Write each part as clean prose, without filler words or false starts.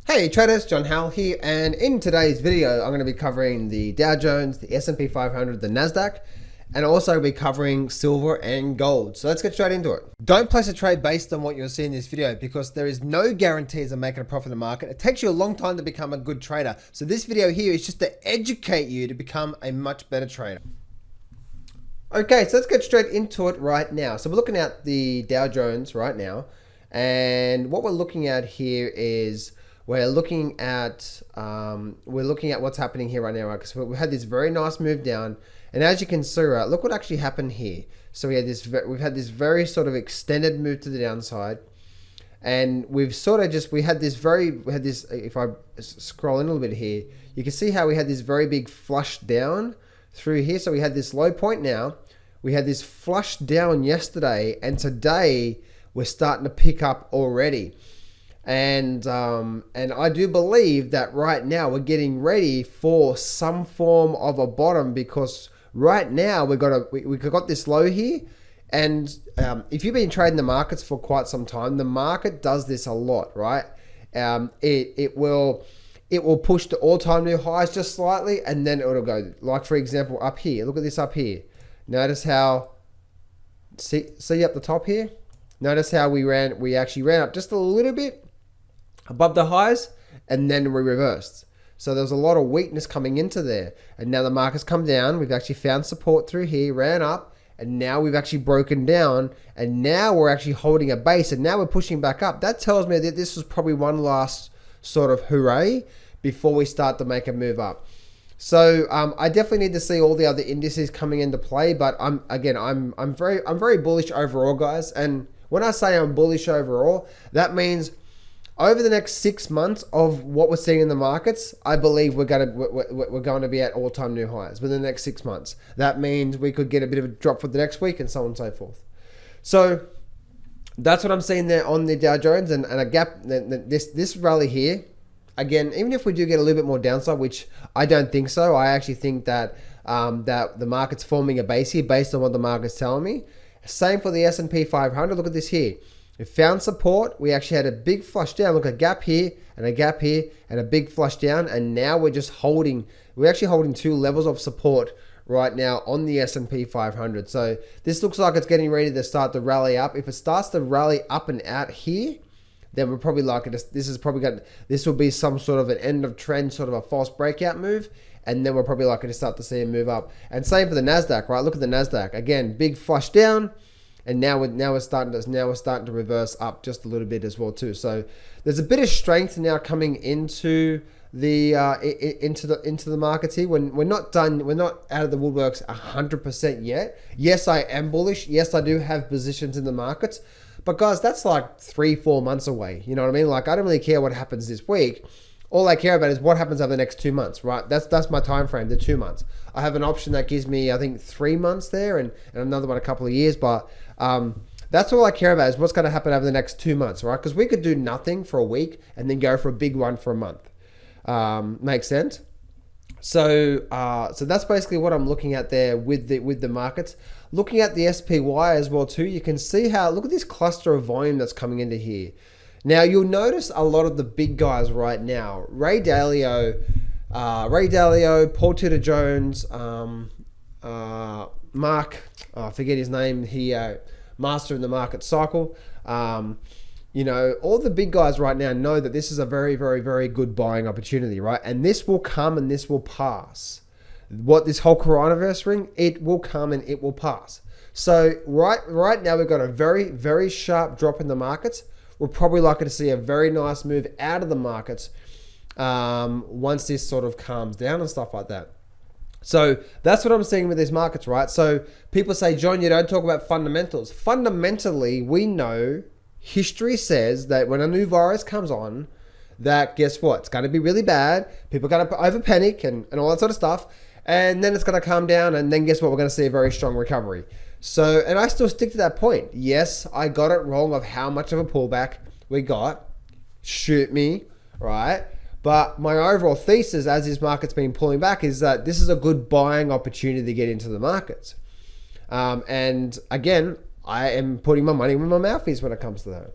Hey traders, John Howell here, and in today's video I'm going to be covering the Dow Jones, the S&P 500, the Nasdaq, and also be covering silver and gold. So let's get straight into it. Don't place a trade based on what you'll see in this video because there is no guarantees of making a profit in the market. It takes you a long time to become a good trader. So this video here is just to educate you to become a much better trader. Okay, so let's get straight into it right now. So we're looking at the Dow Jones right now, and what we're looking at here is we're looking at what's happening here right now, right? Because we had this very nice move down, and as you can see, right, look what actually happened here. So we've had this very sort of extended move to the downside, and if I scroll in a little bit here, you can see how we had this very big flush down through here. So we had this low point now, we had this flush down yesterday, and today we're starting to pick up already. And I do believe that right now we're getting ready for some form of a bottom, because right now we got this low here, and if you've been trading the markets for quite some time, the market does this a lot, right? It will push to all-time new highs just slightly, and then it'll go, like for example up here. Look at this up here. Notice how see up the top here. Notice how we actually ran up just a little bit above the highs, and then we reversed. So there was a lot of weakness coming into there, and now the market's come down. We've actually found support through here, ran up, and now we've actually broken down, and now we're actually holding a base, and now we're pushing back up. That tells me that this was probably one last sort of hooray before we start to make a move up. So I definitely need to see all the other indices coming into play, but I'm very bullish overall, guys. And when I say I'm bullish overall, that means over the next 6 months of what we're seeing in the markets, I believe we're going to be at all-time new highs within the next 6 months. That means we could get a bit of a drop for the next week, and so on and so forth. So that's what I'm seeing there on the Dow Jones, and a gap. This rally here, again, even if we do get a little bit more downside, which I don't think so, I actually think that that the market's forming a base here based on what the market's telling me. Same for the S&P 500. Look at this here. We found support. We actually had a big flush down. Look, a gap here and a gap here and a big flush down. And now we're just holding. We're actually holding two levels of support right now on the S&P 500. So this looks like it's getting ready to start to rally up. If it starts to rally up and out here, then we're probably like this will be some sort of an end of trend, sort of a false breakout move. And then we're probably likely to start to see a move up. And same for the Nasdaq, right? Look at the Nasdaq again, big flush down. And now we're starting to reverse up just a little bit as well too. So there's a bit of strength now coming into the markets here. When we're not done, we're not out of the woodworks 100% yet. Yes, I am bullish. Yes, I do have positions in the markets, but guys, that's like 3-4 months away. You know what I mean? Like, I don't really care what happens this week. All I care about is what happens over the next 2 months, right? That's my time frame, the 2 months. I have an option that gives me, I think, 3 months there, and another one a couple of years. But that's all I care about is what's going to happen over the next 2 months, right? Because we could do nothing for a week and then go for a big one for a month. Makes sense? So that's basically what I'm looking at there with the markets. Looking at the SPY as well too, you can see how, look at this cluster of volume that's coming into here. Now you'll notice a lot of the big guys right now, Ray Dalio, Paul Tudor Jones, Mark, I forget his name, he master in the market cycle. You know, all the big guys right now know that this is a very, very, very good buying opportunity, right? And this will come and this will pass. What this whole coronavirus thing, it will come and it will pass. So right now we've got a very, very sharp drop in the markets. We're probably likely to see a very nice move out of the markets once this sort of calms down and stuff like that. So that's what I'm seeing with these markets, right? So people say, John, you don't talk about fundamentals. Fundamentally, we know, history says that when a new virus comes on, that guess what? It's going to be really bad. People are going to over panic and all that sort of stuff. And then it's going to calm down. And then guess what? We're going to see a very strong recovery. So, and I still stick to that point. Yes, I got it wrong of how much of a pullback we got. Shoot me, right? But my overall thesis as this market's been pulling back is that this is a good buying opportunity to get into the markets. And again, I am putting my money where my mouth is when it comes to that.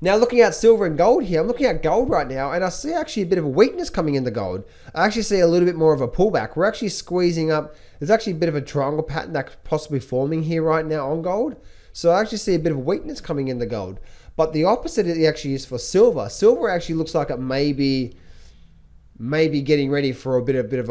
Now looking at silver and gold here, I'm looking at gold right now, and I see actually a bit of a weakness coming into gold. I actually see a little bit more of a pullback. We're actually squeezing up. There's actually a bit of a triangle pattern that's possibly forming here right now on gold. So I actually see a bit of weakness coming into gold. But the opposite it actually is for silver. Silver actually looks like it may be getting ready for a bit of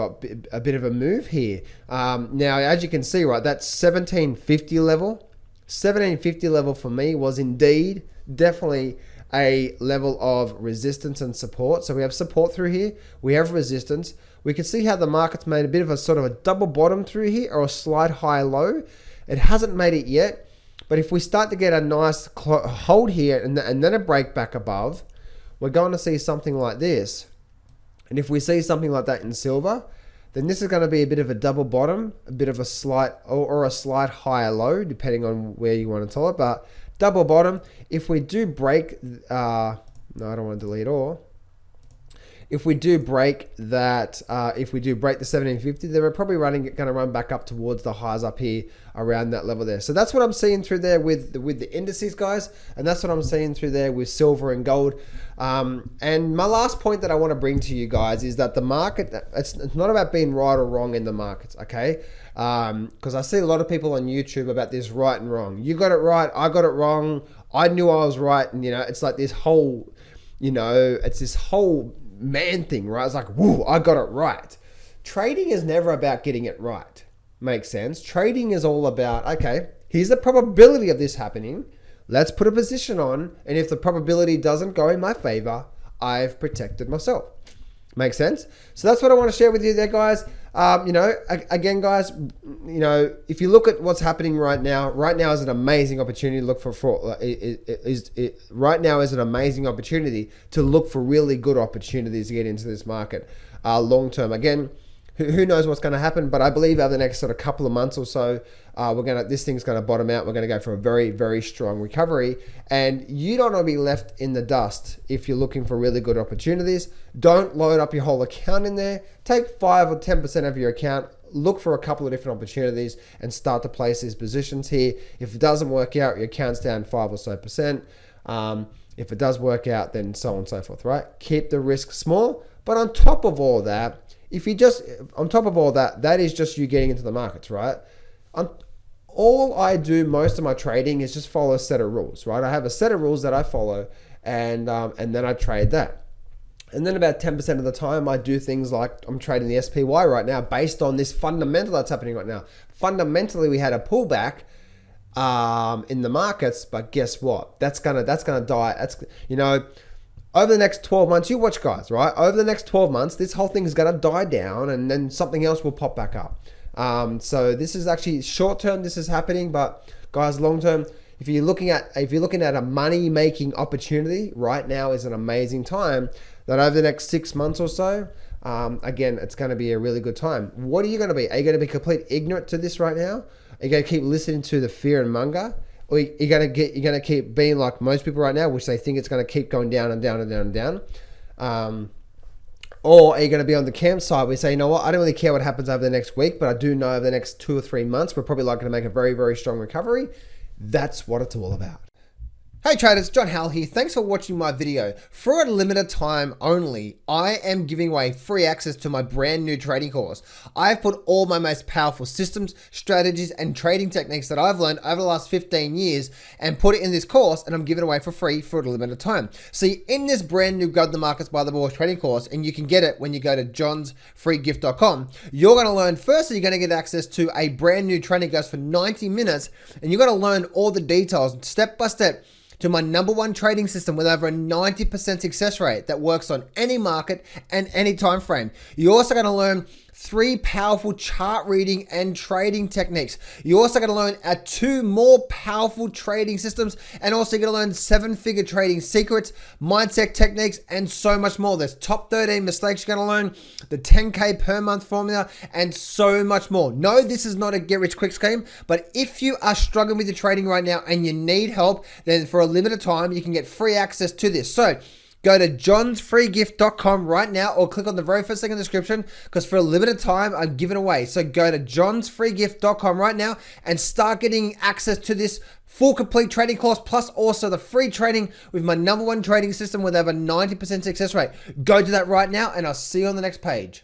a move here. Now, as you can see, right, that 1750 level. 1750 level for me was indeed definitely a level of resistance and support. So we have support through here. We have resistance. We can see how the market's made a bit of a sort of a double bottom through here, or a slight high low. It hasn't made it yet, but if we start to get a nice hold here and then a break back above, we're going to see something like this. And if we see something like that in silver, then this is going to be a bit of a double bottom, a bit of a slight or a slight higher low, depending on where you want to tell it. But double bottom, if we do break, no, I don't want to delete all. If we do break that, if we do break the 1750, then we're probably going to run back up towards the highs up here around that level there. So that's what I'm seeing through there with the indices, guys, and that's what I'm seeing through there with silver and gold. And my last point that I want to bring to you guys is that the market, it's not about being right or wrong in the markets, okay? Because I see a lot of people on YouTube about this right and wrong. You got it right, I got it wrong, I knew I was right, and it's like this whole, it's this whole man thing, right? It's like, woo, I got it right. Trading is never about getting it right. Makes sense. Trading is all about, okay, here's the probability of this happening. Let's put a position on, and if the probability doesn't go in my favor, I've protected myself. Makes sense? So that's what I want to share with you there, guys. Again, guys, if you look at what's happening right now is an amazing opportunity to look right now is an amazing opportunity to look for really good opportunities to get into this market long term. Again, who knows what's going to happen, but I believe over the next sort of couple of months or so, this thing's going to bottom out. We're going to go for a very, very strong recovery, and you don't want to be left in the dust if you're looking for really good opportunities. Don't load up your whole account in there. Take 5 or 10% of your account. Look for a couple of different opportunities and start to place these positions here. If it doesn't work out, your account's down 5 or so percent. If it does work out, then so on and so forth, right? Keep the risk small, but on top of all that, that is just you getting into the markets, right? All I do most of my trading is just follow a set of rules, right? I have a set of rules that I follow, and then I trade that. And then about 10% of the time, I do things like I'm trading the SPY right now based on this fundamental that's happening right now. Fundamentally, we had a pullback in the markets, but guess what? That's gonna die. Over the next 12 months, you watch, guys, right? Over the next 12 months, this whole thing is going to die down, and then something else will pop back up. So this is actually short term. This is happening, but guys, long term, if you're looking at a money making opportunity, right now is an amazing time. That over the next 6 months or so, again, it's going to be a really good time. What are you going to be? Are you going to be complete ignorant to this right now? Are you going to keep listening to the fear and monger? Or you're gonna keep being like most people right now, which they think it's gonna keep going down and down and down and down. Or are you gonna be on the campsite where you say, you know what, I don't really care what happens over the next week, but I do know over the next 2 or 3 months, we're probably likely to make a very, very strong recovery. That's what it's all about. Hey traders, John Howell here. Thanks for watching my video. For a limited time only, I am giving away free access to my brand new trading course. I've put all my most powerful systems, strategies, and trading techniques that I've learned over the last 15 years and put it in this course, and I'm giving it away for free for a limited time. See, in this brand new Grab the Markets by the Balls trading course, and you can get it when you go to johnsfreegift.com, you're going to learn, firstly, you're going to get access to a brand new training course for 90 minutes, and you're going to learn all the details step by step to my #1 trading system with over a 90% success rate that works on any market and any time frame. You're also going to learn 3 powerful chart reading and trading techniques. You're also going to learn 2 more powerful trading systems, and also you're going to learn 7-figure trading secrets, mindset techniques, and so much more. There's top 13 mistakes you're going to learn, the 10K per month formula, and so much more. No, this is not a get rich quick scheme, but if you are struggling with your trading right now and you need help, then for a limited time, you can get free access to this. So Go to johnsfreegift.com right now or click on the very first thing in the description because for a limited time, I'm giving away. So go to johnsfreegift.com right now and start getting access to this full complete trading course, plus also the free training with my #1 trading system with over 90% success rate. Go do that right now and I'll see you on the next page.